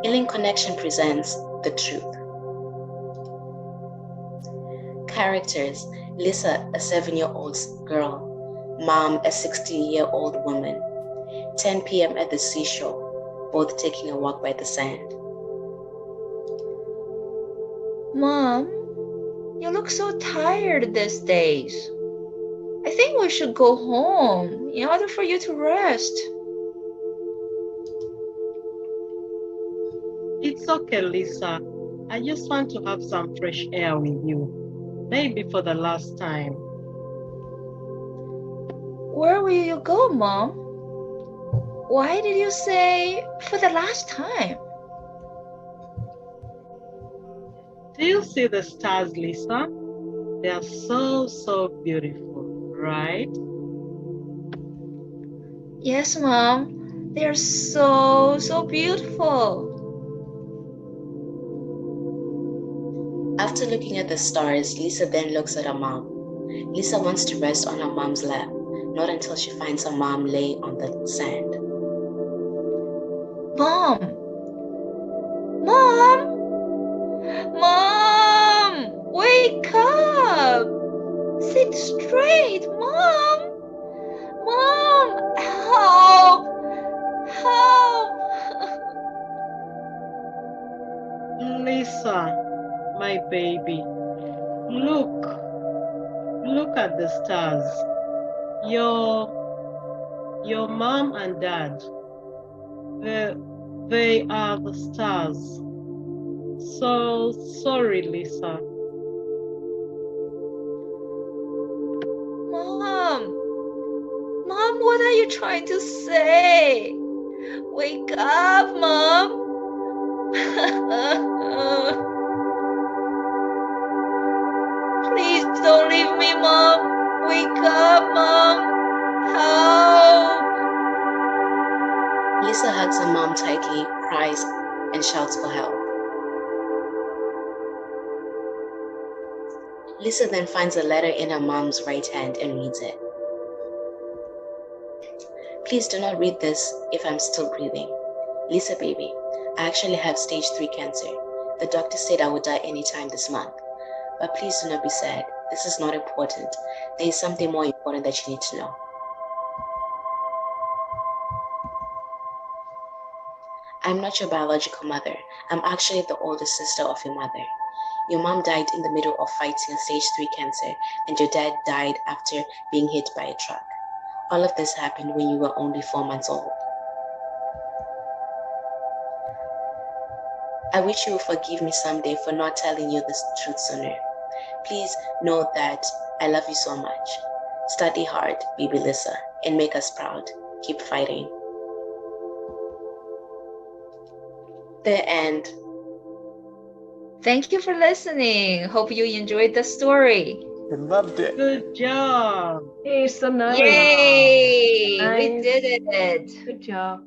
Healing Connection presents The Truth. Characters: Lisa, a 7-year-old girl. Mom, a 60-year-old woman. 10 p.m. at the seashore, both taking a walk by the sand. Mom, you look so tired these days. I think we should go home in order for you to rest. It's okay, Lisa. I just want to have some fresh air with you. Maybe for the last time. Where will you go, Mom? Why did you say for the last time? Do you see the stars, Lisa? They are so beautiful, right? Yes, Mom. They are so beautiful. After looking at the stars, Lisa then looks at her mom. Lisa wants to rest on her mom's lap, not until she finds her mom laying on the sand. Mom! Mom! Mom! Wake up! Sit straight, Mom! Mom! Help! Help! Lisa, my baby, look at the stars. Your mom and dad, they are the stars. So sorry, Lisa. Mom, what are you trying to say? Wake up, Mom! Please don't leave me, Mom! Wake up, Mom! Help! Lisa hugs her mom tightly, cries, and shouts for help. Lisa then finds a letter in her mom's right hand and reads it. Please do not read this if I'm still breathing. Lisa, baby, I actually have stage 3 cancer. The doctor said I would die anytime this month. But please do not be sad. This is not important. There is something more important that you need to know. I'm not your biological mother. I'm actually the older sister of your mother. Your mom died in the middle of fighting stage 3 cancer, and your dad died after being hit by a truck. All of this happened when you were only 4 months old. I wish you would forgive me someday for not telling you the truth sooner. Please know that I love you so much. Study hard, baby Lisa, and make us proud. Keep fighting. The end. Thank you for listening. Hope you enjoyed the story. I loved it. Good job. Hey, so nice. Yay! Nice. We did it. Good job.